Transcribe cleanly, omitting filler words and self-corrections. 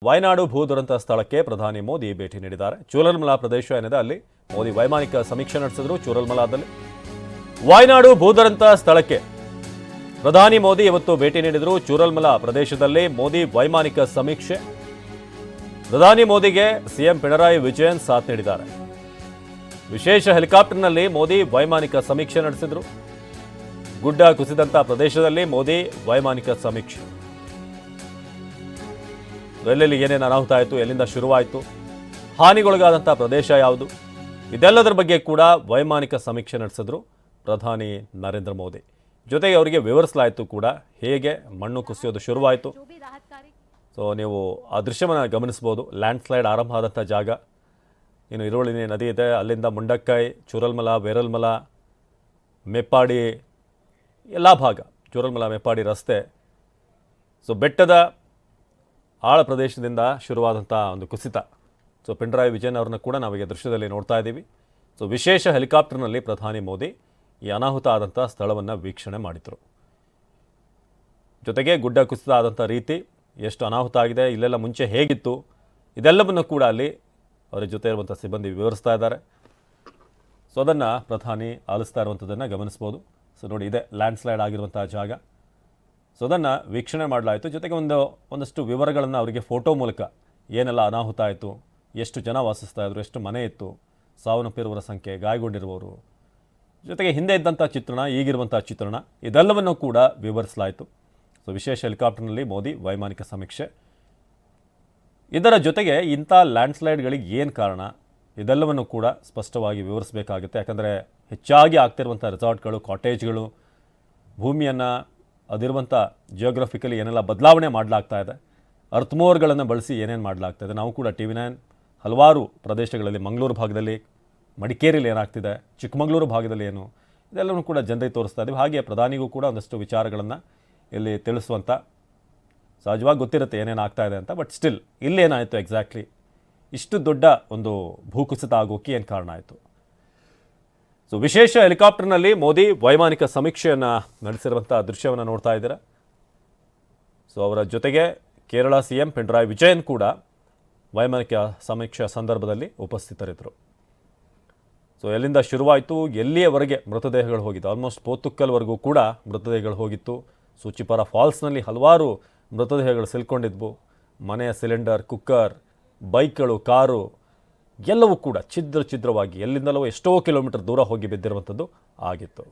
ವಯನಾಡು ಭೂ ದುರಂತ ಸ್ಥಳಕ್ಕೆ ಪ್ರಧಾನಿ ಮೋದಿ ಭೇಟಿ ನೀಡಿದ್ದಾರೆ. ಚೂರಲ್ಮಲಾ ಪ್ರದೇಶ ಏನಿದೆ ಅಲ್ಲಿ ಮೋದಿ ವೈಮಾನಿಕ ಸಮೀಕ್ಷೆ ನಡೆಸಿದರು. ಚೂರಲ್ಮಲಾದಲ್ಲಿ ವಯನಾಡು ಭೂ ದುರಂತ ಸ್ಥಳಕ್ಕೆ ಪ್ರಧಾನಿ ಮೋದಿ ಇವತ್ತು ಭೇಟಿ ನೀಡಿದರು. ಚೂರಲ್ಮಲಾ ಪ್ರದೇಶದಲ್ಲಿ ಮೋದಿ ವೈಮಾನಿಕ ಸಮೀಕ್ಷೆ. ಪ್ರಧಾನಿ ಮೋದಿಗೆ ಸಿಎಂ ಪಿಣರಾಯಿ ವಿಜಯನ್ ಸಾಥ್ ನೀಡಿದ್ದಾರೆ. ವಿಶೇಷ ಹೆಲಿಕಾಪ್ಟರ್ನಲ್ಲಿ ಮೋದಿ ವೈಮಾನಿಕ ಸಮೀಕ್ಷೆ ನಡೆಸಿದರು. ಗುಡ್ಡ ಕುಸಿದಂತ ಪ್ರದೇಶದಲ್ಲಿ ಮೋದಿ ವೈಮಾನಿಕ ಸಮೀಕ್ಷೆ. ಎಲ್ಲೆಲ್ಲಿ ಏನೇನು ಅನಾಹುತ ಆಯಿತು, ಎಲ್ಲಿಂದ ಶುರುವಾಯಿತು, ಹಾನಿಗೊಳಗಾದಂಥ ಪ್ರದೇಶ ಯಾವುದು, ಇದೆಲ್ಲದರ ಬಗ್ಗೆ ಕೂಡ ವೈಮಾನಿಕ ಸಮೀಕ್ಷೆ ನಡೆಸಿದ್ರು ಪ್ರಧಾನಿ ನರೇಂದ್ರ ಮೋದಿ. ಜೊತೆಗೆ ಅವರಿಗೆ ವಿವರಿಸಲಾಯಿತು ಕೂಡ ಹೇಗೆ ಮಣ್ಣು ಕುಸಿಯೋದು ಶುರುವಾಯಿತು. ಸೊ ನೀವು ಆ ದೃಶ್ಯವನ್ನು ಗಮನಿಸ್ಬೋದು. ಲ್ಯಾಂಡ್ ಸ್ಲೈಡ್ ಆರಂಭ ಆದಂಥ ಜಾಗ, ಇನ್ನು ಇರುವಳಿ ನದಿ ಇದೆ, ಅಲ್ಲಿಂದ ಮುಂಡಕ್ಕೈ, ಚೂರಲ್ಮಲಾ, ವೇರಲ್ಮಲಾ, ಮೇಪ್ಪಾಡಿ ಎಲ್ಲ ಭಾಗ, ಚೂರಲ್ಮಲಾ ಮೇಪ್ಪಾಡಿ ರಸ್ತೆ. ಸೊ ಬೆಟ್ಟದ ಆಳ ಪ್ರದೇಶದಿಂದ ಶುರುವಾದಂಥ ಒಂದು ಕುಸಿತ. ಸೊ ಪಿಣರಾಯಿ ವಿಜಯನ್ ಅವ್ರನ್ನ ಕೂಡ ನಾವೀಗ ದೃಶ್ಯದಲ್ಲಿ ನೋಡ್ತಾ ಇದ್ದೀವಿ. ಸೊ ವಿಶೇಷ ಹೆಲಿಕಾಪ್ಟರ್ನಲ್ಲಿ ಪ್ರಧಾನಿ ಮೋದಿ ಈ ಅನಾಹುತ ಆದಂಥ ಸ್ಥಳವನ್ನು ವೀಕ್ಷಣೆ ಮಾಡಿದರು. ಜೊತೆಗೆ ಗುಡ್ಡ ಕುಸಿತ ಆದಂಥ ರೀತಿ, ಎಷ್ಟು ಅನಾಹುತ ಆಗಿದೆ, ಇಲ್ಲೆಲ್ಲ ಮುಂಚೆ ಹೇಗಿತ್ತು, ಇದೆಲ್ಲವನ್ನು ಕೂಡ ಅಲ್ಲಿ ಅವರ ಜೊತೆ ಇರುವಂಥ ಸಿಬ್ಬಂದಿ ವಿವರಿಸ್ತಾ ಇದ್ದಾರೆ. ಸೊ ಅದನ್ನು ಪ್ರಧಾನಿ ಆಲಿಸ್ತಾ ಇರುವಂಥದ್ದನ್ನು ಗಮನಿಸ್ಬೋದು. ಸೊ ನೋಡಿ, ಇದೆ ಲ್ಯಾಂಡ್ ಸ್ಲೈಡ್ ಆಗಿರುವಂಥ ಜಾಗ. ಸೊ ಅದನ್ನು ವೀಕ್ಷಣೆ ಮಾಡಲಾಯಿತು. ಜೊತೆಗೆ ಒಂದಷ್ಟು ವಿವರಗಳನ್ನು ಅವರಿಗೆ ಫೋಟೋ ಮೂಲಕ ಏನೆಲ್ಲ ಅನಾಹುತ ಆಯಿತು, ಎಷ್ಟು ಜನ ವಾಸಿಸ್ತಾ ಇದ್ರು, ಎಷ್ಟು ಮನೆ ಇತ್ತು, ಸಾವನ್ನಪ್ಪಿರುವವರ ಸಂಖ್ಯೆ, ಗಾಯಗೊಂಡಿರುವವರು, ಜೊತೆಗೆ ಹಿಂದೆ ಇದ್ದಂಥ ಚಿತ್ರಣ, ಈಗಿರುವಂಥ ಚಿತ್ರಣ, ಇದೆಲ್ಲವನ್ನು ಕೂಡ ವಿವರಿಸಲಾಯಿತು. ಸೊ ವಿಶೇಷ ಹೆಲಿಕಾಪ್ಟರ್ನಲ್ಲಿ ಮೋದಿ ವೈಮಾನಿಕ ಸಮೀಕ್ಷೆ. ಇದರ ಜೊತೆಗೆ ಇಂಥ ಲ್ಯಾಂಡ್ಸ್ಲೈಡ್ಗಳಿಗೆ ಏನು ಕಾರಣ, ಇದೆಲ್ಲವನ್ನು ಕೂಡ ಸ್ಪಷ್ಟವಾಗಿ ವಿವರಿಸಬೇಕಾಗುತ್ತೆ. ಯಾಕಂದರೆ ಹೆಚ್ಚಾಗಿ ಆಗ್ತಿರುವಂಥ ರೆಸಾರ್ಟ್ಗಳು, ಕಾಟೇಜ್ಗಳು, ಭೂಮಿಯನ್ನು ಅದಿರುವಂಥ ಜಿಯೋಗ್ರಫಿಕಲಿ ಏನೆಲ್ಲ ಬದಲಾವಣೆ ಮಾಡಲಾಗ್ತಾ ಇದೆ, ಅರ್ಥಮೋರ್ಗಳನ್ನು ಬಳಸಿ ಏನೇನು ಮಾಡಲಾಗ್ತಾ ಇದೆ. ನಾವು ಕೂಡ TV9 ಹಲವಾರು ಪ್ರದೇಶಗಳಲ್ಲಿ, ಮಂಗಳೂರು ಭಾಗದಲ್ಲಿ, ಮಡಿಕೇರಿಯಲ್ಲಿ ಏನಾಗ್ತಿದೆ, ಚಿಕ್ಕಮಗಳೂರು ಭಾಗದಲ್ಲಿ ಏನು, ಇದೆಲ್ಲವೂ ಕೂಡ ಜನರಿಗೆ ತೋರಿಸ್ತಾ ಇದ್ದೀವಿ. ಹಾಗೆ ಪ್ರಧಾನಿಗೂ ಕೂಡ ಒಂದಷ್ಟು ವಿಚಾರಗಳನ್ನು ಇಲ್ಲಿ ತಿಳಿಸುವಂಥ, ಸಹಜವಾಗಿ ಗೊತ್ತಿರುತ್ತೆ ಏನೇನು ಆಗ್ತಾ ಇದೆ ಅಂತ. ಬಟ್ ಸ್ಟಿಲ್ ಇಲ್ಲೇನಾಯಿತು ಎಕ್ಸಾಕ್ಟ್ಲಿ, ಇಷ್ಟು ದೊಡ್ಡ ಒಂದು ಭೂಕುಸಿತ ಆಗೋಕ್ಕೆ ಏನು ಕಾರಣ ಆಯಿತು. ಸೊ ವಿಶೇಷ ಹೆಲಿಕಾಪ್ಟರ್ನಲ್ಲಿ ಮೋದಿ ವೈಮಾನಿಕ ಸಮೀಕ್ಷೆಯನ್ನು ನಡೆಸಿರುವಂಥ ದೃಶ್ಯವನ್ನು ನೋಡ್ತಾ ಇದ್ದೀರಾ. ಸೊ ಅವರ ಜೊತೆಗೆ ಕೇರಳ CM ಪಿಣರಾಯಿ ವಿಜಯನ್ ಕೂಡ ವೈಮಾನಿಕ ಸಮೀಕ್ಷೆಯ ಸಂದರ್ಭದಲ್ಲಿ ಉಪಸ್ಥಿತರಿದ್ದರು. ಸೊ ಎಲ್ಲಿಂದ ಶುರುವಾಯಿತು, ಎಲ್ಲಿಯವರೆಗೆ ಮೃತದೇಹಗಳು ಹೋಗಿತ್ತು, ಆಲ್ಮೋಸ್ಟ್ ಪೋತುಕ್ಕಲ್ವರೆಗೂ ಕೂಡ ಮೃತದೇಹಗಳು ಹೋಗಿತ್ತು. ಸೂಚಿಪರ ಫಾಲ್ಸ್ನಲ್ಲಿ ಹಲವಾರು ಮೃತದೇಹಗಳು ಸಿಲ್ಕೊಂಡಿದ್ವು. ಮನೆಯ ಸಿಲಿಂಡರ್, ಕುಕ್ಕರ್, ಬೈಕ್ಗಳು, ಕಾರು ಎಲ್ಲವೂ ಕೂಡ ಛಿದ್ರವಾಗಿ ಎಲ್ಲಿಂದಲೋ ಎಷ್ಟೋ ಕಿಲೋಮೀಟರ್ ದೂರ ಹೋಗಿ ಬಿದ್ದಿರುವಂಥದ್ದು ಆಗಿತ್ತು.